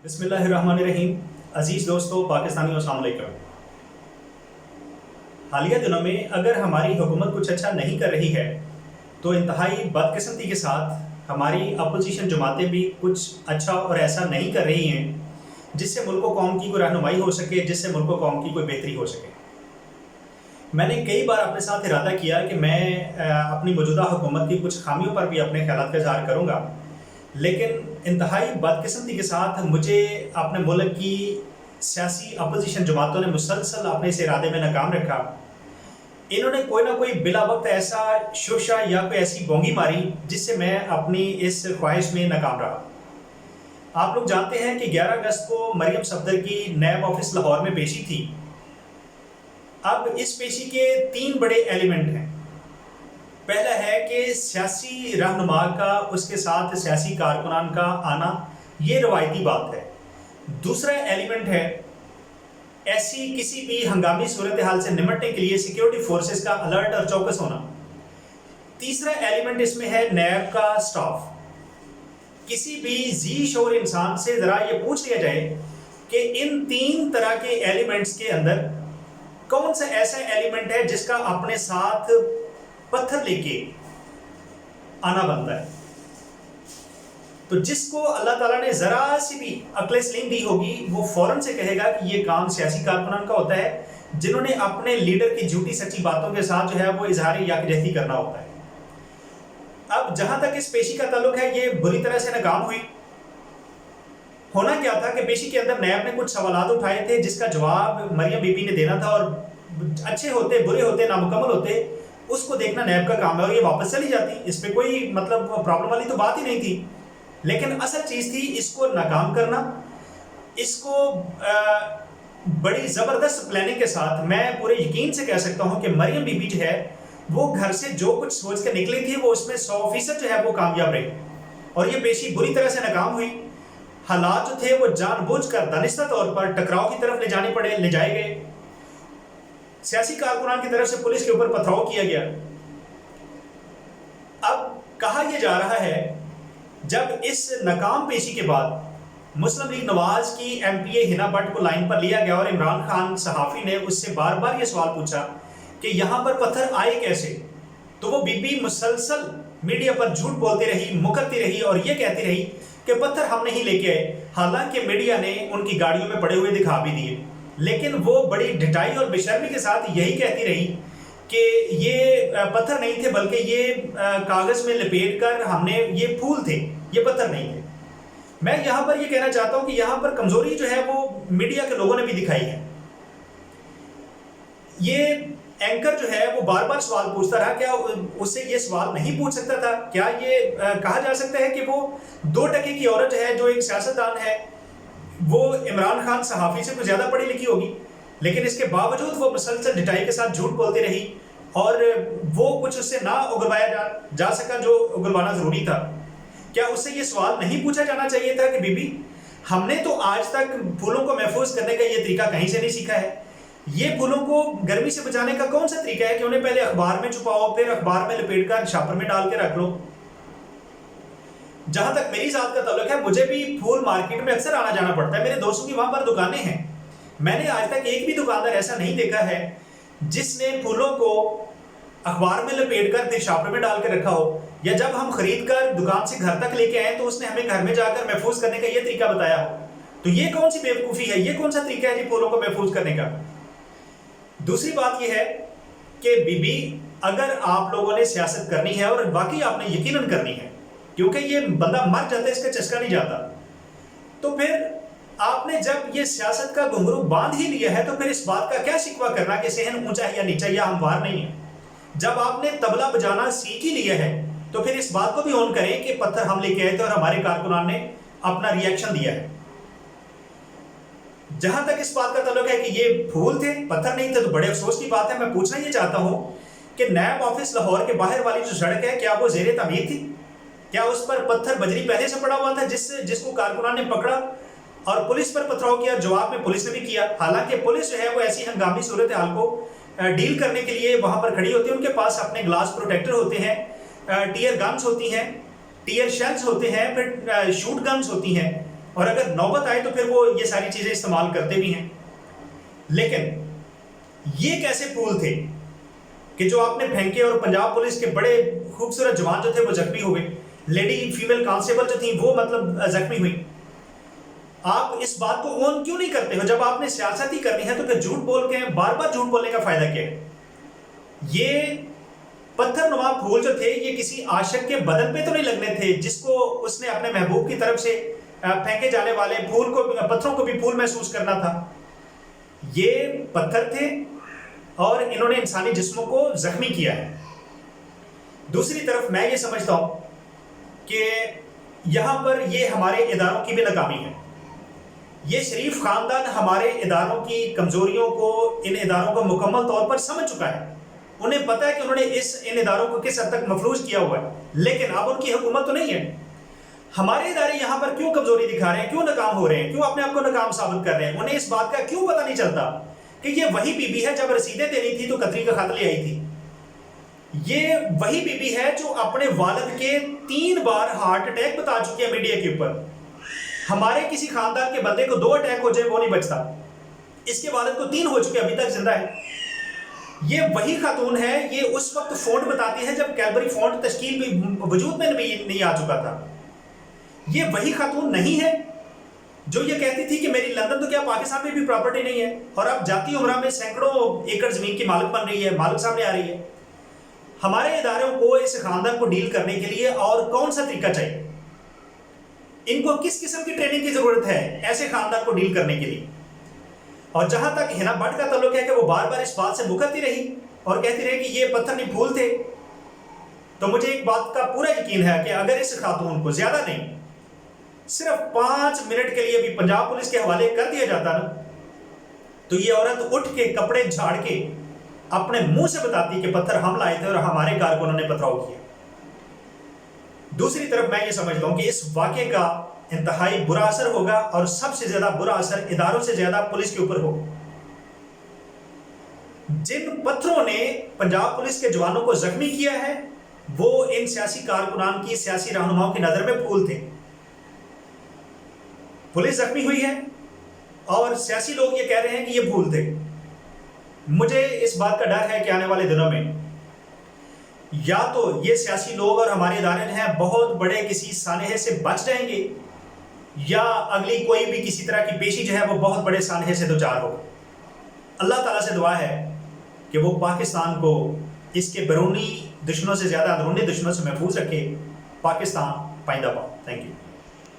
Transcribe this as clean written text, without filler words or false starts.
बिस्मिल्लाहिर्रहमानिर्रहीम। अजीज़ दोस्तों, पाकिस्तानियों, अस्सलाम वालेकुम। हालिया दिनों में अगर हमारी हुकूमत कुछ अच्छा नहीं कर रही है तो इंतहाई बदकिस्मती के साथ हमारी अपोजिशन जमातें भी कुछ अच्छा और ऐसा नहीं कर रही हैं जिससे मुल्क कौम की कोई रहनुमाई हो सके, जिससे मुल्क कौम की कोई बेहतरी हो सके। मैंने कई बार अपने साथ इरादा किया कि मैं अपनी मौजूदा हुकूमत की कुछ खामियों पर भी अपने ख्यालात का इज़हार करूँगा, लेकिन इंतहाई बदकिस्मती के साथ मुझे अपने मुल्क की सियासी अपोजिशन जमातों ने मुसलसल अपने इस इरादे में नाकाम रखा। इन्होंने कोई ना कोई बिला वक्त ऐसा शोशा या कोई ऐसी बोंगी मारी जिससे मैं अपनी इस ख्वाहिश में नाकाम रहा। आप लोग जानते हैं कि 11 अगस्त को मरियम सफदर की नैब ऑफिस लाहौर में पेशी थी। अब इस पेशी के 3 बड़े एलिमेंट हैं। पहला है कि सियासी रहनुमा का, उसके साथ सियासी कारकुनान का आना, ये रवायती बात है। दूसरा एलिमेंट है ऐसी किसी भी हंगामी सूरत हाल से निपटने के लिए सिक्योरिटी फोर्सेस का अलर्ट और चौकस होना। तीसरा एलिमेंट इसमें है नैब का स्टाफ। किसी भी जी शोर इंसान से ज़रा ये पूछ लिया जाए कि इन 3 तरह के एलिमेंट्स के अंदर कौन सा ऐसा एलिमेंट है जिसका अपने साथ पत्थर लेके आना बनता है, तो जिसको अल्लाह ताला ने ज़रा सी भी अक्ल सलीम दी होगी वो फ़ौरन से कहेगा कि ये काम सियासी कारकुनान का होता है, जिन्होंने अपने लीडर की झूठी सच्ची बातों के साथ जो है वो इजहार यकजहती करना होता है। अब जहाँ तक इस पेशी का ताल्लुक है, ये बुरी तरह से नाकाम हुई। होना क्या था कि पेशी के अंदर नैब ने कुछ सवालात उठाए थे जिसका जवाब मरियम बीबी ने देना था, और अच्छे होते, बुरे होते, नामुकम्मल होते, उसको देखना नैब का काम है, और ये वापस चली जाती। इस पर कोई मतलब प्रॉब्लम वाली तो बात ही नहीं थी। लेकिन असल चीज़ थी इसको नाकाम करना। इसको बड़ी ज़बरदस्त प्लानिंग के साथ मैं पूरे यकीन से कह सकता हूँ कि मरियम बीबी जो है वो घर से जो कुछ सोच कर निकली थी वो उसमें 100% जो है वो कामयाब रही, और ये पेशी बुरी तरह से नाकाम हुई। हालात जो थे वो जानबूझकर दानिस्ता तौर पर टकराव की तरफ ले जाए गए। सियासी कारकुनान की तरफ से पुलिस के ऊपर पथराव किया गया। अब कहा यह जा रहा है, जब इस नाकाम पेशी के बाद मुस्लिम लीग नवाज की एमपीए हिना भट्ट को लाइन पर लिया गया और इमरान खान सहाफ़ी ने उससे बार बार ये सवाल पूछा कि यहाँ पर पत्थर आए कैसे, तो वो बीबी मुसलसल मीडिया पर झूठ बोलती रही, मुकरती रही और ये कहती रही कि पत्थर हम नहीं लेके आए। हालांकि मीडिया ने उनकी गाड़ियों में पड़े हुए दिखा भी दिए, लेकिन वो बड़ी ढिठाई और बेशर्मी के साथ यही कहती रही कि ये पत्थर नहीं थे, बल्कि ये कागज़ में लपेट कर हमने, ये फूल थे, ये पत्थर नहीं थे। मैं यहाँ पर ये कहना चाहता हूँ कि यहाँ पर कमज़ोरी जो है वो मीडिया के लोगों ने भी दिखाई है। ये एंकर जो है वो बार बार सवाल पूछता रहा, क्या उससे ये सवाल नहीं पूछ सकता था? क्या ये कहा जा सकता है कि वो 2 टके की औरत है जो एक सियासतदान है, वो इमरान खान सहाफ़ी से कुछ ज़्यादा पढ़ी लिखी होगी, लेकिन इसके बावजूद वो मुसलसल ढिठाई के साथ झूठ बोलती रही और वो कुछ उससे ना उगलवाया जा सका जो उगलवाना ज़रूरी था? क्या उससे ये सवाल नहीं पूछा जाना चाहिए था कि बीबी, हमने तो आज तक फूलों को महफूज करने का ये तरीका कहीं से नहीं सीखा है। ये फूलों को गर्मी से बचाने का कौन सा तरीका है कि उन्हें पहले अखबार में छुपाओ, फिर अखबार में लपेट कर छापर में डाल के रख लो। जहां तक मेरी जात का ताल्लुक है, मुझे भी फूल मार्केट में अक्सर आना जाना पड़ता है। मेरे दोस्तों की वहां पर दुकानें हैं। मैंने आज तक एक भी दुकानदार ऐसा नहीं देखा है जिसने फूलों को अखबार में लपेट कर फिर छापर में डाल के रखा हो, या जब हम खरीद कर दुकान से घर तक लेके आए तो उसने हमें घर में जाकर महफूज करने का ये तरीका बताया हो। तो ये कौन सी बेवकूफ़ी है? ये कौन सा तरीका है जी फूलों को महफूज करने का? दूसरी बात यह है कि बीबी, अगर आप लोगों ने सियासत करनी है और वाकई आपने यकीनन करनी है, क्योंकि ये बंदा मर जाता है, इसका चस्का नहीं जाता, तो फिर आपने जब ये सियासत का घुंघरू बांध ही लिया है तो फिर इस बात का क्या शिकवा करना कि सेहन ऊंचा है या नीचा या हमवार नहीं है। जब आपने तबला बजाना सीख ही लिया है तो फिर इस बात को भी ऑन करें कि पत्थर हम लेके आए थे और हमारे कारकुनान ने अपना रिएक्शन दिया है। जहां तक इस बात का ताल्लुक है कि ये फूल थे, पत्थर नहीं थे, तो बड़े अफसोस की बात है। मैं पूछना ये चाहता हूं कि नैब ऑफिस लाहौर के बाहर वाली जो सड़क है, क्या वो ज़ेरे तमीर थी? क्या उस पर पत्थर बजरी पहले से पड़ा हुआ था जिसको कारकुनान ने पकड़ा और पुलिस पर पथराव किया? जवाब में पुलिस ने भी किया। हालांकि पुलिस जो है वो ऐसी हंगामी सूरत हाल को डील करने के लिए वहां पर खड़ी होती है। उनके पास अपने ग्लास प्रोटेक्टर होते हैं, टीयर गन्स होती हैं, टीयर शेल्स होते हैं, फिर शूट गन्स होती हैं। اور اگر نوبت آئے تو پھر وہ یہ ساری چیزیں استعمال کرتے بھی ہیں. لیکن یہ کیسے پھول تھے کہ جو آپ نے پھینکے اور پنجاب پولیس کے بڑے خوبصورت جوان جو تھے وہ زخمی ہوئے, لیڈی فیمیل کانسٹیبل جو تھیں وہ مطلب زخمی ہوئی. آپ اس بات کو اون کیوں نہیں کرتے ہو؟ جب آپ نے سیاست ہی کرنی ہے تو پھر جھوٹ بول کے بار بار جھوٹ بولنے کا فائدہ کیا ہے؟ یہ پتھر نما پھول جو تھے یہ کسی عاشق کے بدن پہ تو نہیں لگنے تھے جس کو اس نے اپنے محبوب کی طرف سے پھینکے جانے والے پھول کو, پتھروں کو بھی پھول محسوس کرنا تھا. یہ پتھر تھے اور انہوں نے انسانی جسموں کو زخمی کیا ہے. دوسری طرف میں یہ سمجھتا ہوں کہ یہاں پر یہ ہمارے اداروں کی بھی ناکامی ہے. یہ شریف خاندان ہمارے اداروں کی کمزوریوں کو, ان اداروں کو مکمل طور پر سمجھ چکا ہے. انہیں پتا ہے کہ انہوں نے ان اداروں کو کس حد تک مفلوج کیا ہوا ہے, لیکن اب ان کی حکومت تو نہیں ہے. ہمارے ادارے یہاں پر کیوں کمزوری دکھا رہے ہیں, کیوں ناکام ہو رہے ہیں, کیوں اپنے آپ کو ناکام ثابت کر رہے ہیں؟ انہیں اس بات کا کیوں پتہ نہیں چلتا کہ یہ وہی بی بی ہے جب رسیدیں دینی تھی تو قطری کا خط لے آئی تھی. یہ وہی بی بی ہے جو اپنے والد کے 3 بار ہارٹ اٹیک بتا چکی ہے میڈیا کے اوپر. ہمارے کسی خاندان کے بندے کو 2 اٹیک ہو جائے وہ نہیں بچتا, اس کے والد کو 3 ہو چکے ابھی تک زندہ ہے. یہ وہی خاتون ہے, یہ اس وقت فونٹ بتاتی ہے جب کیلبری فونٹ تشکیل بھی وجود میں نہیں آ چکا تھا. یہ وہی خاتون نہیں ہے جو یہ کہتی تھی کہ میری لندن تو کیا پاکستان میں بھی پراپرٹی نہیں ہے, اور اب جاتی عمرہ میں سینکڑوں ایکڑ زمین کی مالک بن رہی ہے, مالک سامنے آ رہی ہے. ہمارے اداروں کو اس خاندان کو ڈیل کرنے کے لیے اور کون سا طریقہ چاہیے؟ ان کو کس قسم کی ٹریننگ کی ضرورت ہے ایسے خاندان کو ڈیل کرنے کے لیے؟ اور جہاں تک ہنا بٹ کا تعلق ہے کہ وہ بار بار اس بات سے مکرتی رہی اور کہتی رہی کہ یہ پتھر نہیں پھول تھے, تو مجھے ایک بات کا پورا یقین ہے کہ اگر اس خاتون کو زیادہ نہیں صرف 5 منٹ کے لیے بھی پنجاب پولیس کے حوالے کر دیا جاتا نا, تو یہ عورت اٹھ کے کپڑے جھاڑ کے اپنے منہ سے بتاتی کہ پتھر ہم لائے تھے اور ہمارے کارکنوں نے پتھراؤ کیا. دوسری طرف میں یہ سمجھتا ہوں کہ اس واقعے کا انتہائی برا اثر ہوگا, اور سب سے زیادہ برا اثر اداروں سے زیادہ پولیس کے اوپر ہوگا. جن پتھروں نے پنجاب پولیس کے جوانوں کو زخمی کیا ہے وہ ان سیاسی کارکنان کی, سیاسی رہنماؤں کی نظر میں پھول تھے. پولیس زخمی ہوئی ہے اور سیاسی لوگ یہ کہہ رہے ہیں کہ یہ پھول تھے. مجھے اس بات کا ڈر ہے کہ آنے والے دنوں میں یا تو یہ سیاسی لوگ اور ہمارے ادارے ہیں بہت بڑے کسی سانحے سے بچ جائیں گے, یا اگلی کوئی بھی کسی طرح کی پیشی جو ہے وہ بہت بڑے سانحے سے دوچار ہوگا. اللہ تعالیٰ سے دعا ہے کہ وہ پاکستان کو اس کے بیرونی دشمنوں سے زیادہ اندرونی دشمنوں سے محفوظ رکھے. پاکستان پائندہ باد. Thank you.